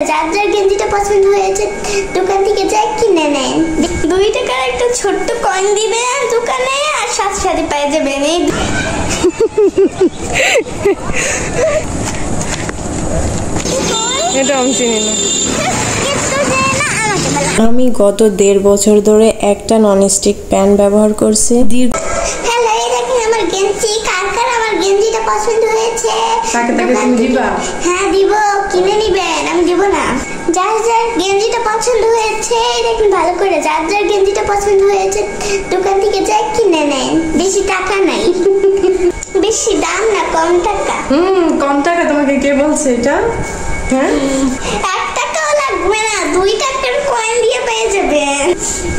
যার যার গেঞ্জিটা পছন্দ হয়েছে দোকান থেকে যাই কিনে নেন। 2 টাকার একটা ছোট্ট কয়েন দিবে দোকানে আর সাথে সাথে পেয়ে যাবেন এই এটা আমি চিনি না। আমি গত 1.5 বছর ধরে একটা ননস্টিক প্যান ব্যবহার করছি। হ্যালো, এই দেখেন আমার গেঞ্জি। কার কার আমার গেঞ্জিটা পছন্দ হয়েছে? তাকে তুমি দিবা? হ্যাঁ দিব, কিনে নিবেন, আমি দিব না। যার যার গেঞ্জিটা পছন্দ হয়েছে দেখুন ভালো করে, যার যার গেঞ্জিটা পছন্দ হয়েছে দোকান থেকে যাই কিনে নেন। বেশি টাকা নাই, বেশি দাম না, কম টাকা। কম টাকা তোমাকে কে বলছে এটা? হ্যাঁ 1 টাকাও লাগবে না, 2 টাকার কয়েন দিয়ে পেয়ে যাবেন।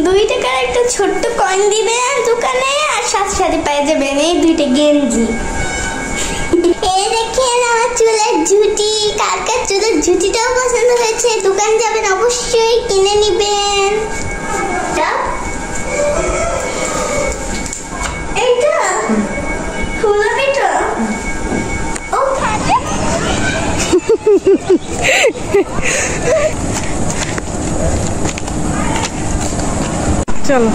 2 টাকার একটা ছোট্ট কয়েন দিবেন দোকানে আর সাথে সাথে পেয়ে যাবেন এই 2টা গেঞ্জি। এই দেখেন আমার চুলের ঝুঁটি। কার কার চুলের ঝুঁটিটাও পছন্দ হয়েছে দোকান যাবেন অবশ্যই কিনে নিবেন। এইটা ফুলপিটা ও খাবে। চলো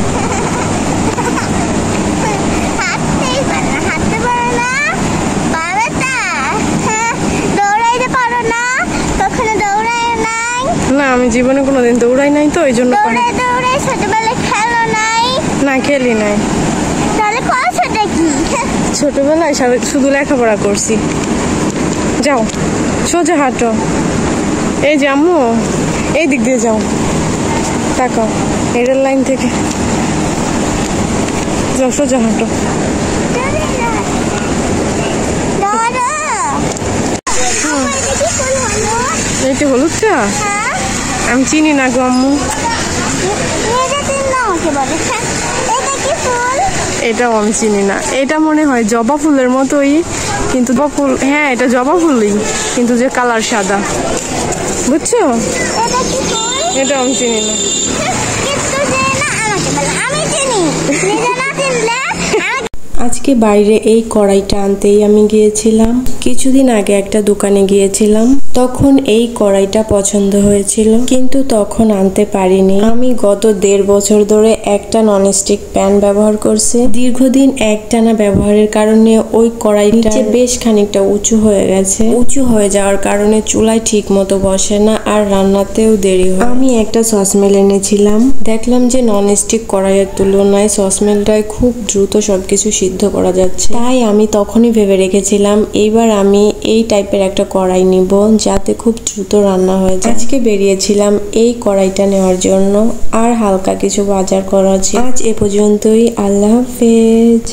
না, আমি জীবনে কোনোদিন দৌড়াই নাই তো এই জন্য। ছোটবেলায় খেলো নাই? না খেলি নাই। তাহলে করছোটা কি? ছোটবেলায় শুধু লেখাপড়া করছি। যাও সোজা হাঁটো। এই যে আম্মু এই দিক দিয়ে যাও, তাকাও এই রেল লাইন থেকে যাও, সোজা হাঁটো। এইটা হলুদটা আমি চিনি না গো আম্মু। এটাও আমি চিনি না। এটা মনে হয় জবা ফুলের মতোই, কিন্তু জবা ফুল, হ্যাঁ এটা জবা ফুলই, কিন্তু যে কালার সাদা, বুঝছো? এটা আমি চিনি না। আজকে বাইরে এই কড়াইটা আনতেই আমি গিয়েছিলাম। কিছুদিন আগে একটা দোকানে গিয়েছিলাম, তখন এই কড়াইটা পছন্দ হয়েছিল, কিন্তু তখন আনতে পারিনি। আমি গত 1.5 বছর ধরে একটা ননস্টিক প্যান ব্যবহার করছি। দীর্ঘদিন একটানা ব্যবহারের কারণে ওই কড়াইটা বেশ খানিকটা উঁচু হয়ে গেছে। উঁচু হয়ে যাওয়ার কারণে চুলায় ঠিক মতো বসে না আর রান্নাতেও দেরি হয়। আমি একটা সসমেল এনেছিলাম, দেখলাম যে ননস্টিক কড়াইয়ের তুলনায় সসমেলটায় খুব দ্রুত সবকিছু সিদ্ধ করা যাচ্ছে। তাই আমি তখনই ভেবে রেখেছিলাম এইবার আমি এই টাইপের একটা কড়াই নিব যাতে খুব দ্রুত রান্না হয়ে যায়। আজকে বেরিয়েছিলাম এই কড়াইটা নেওয়ার জন্য, আর হালকা কিছু বাজার করা আছে। আজ এ পর্যন্তই, আল্লাহ হাফেজ।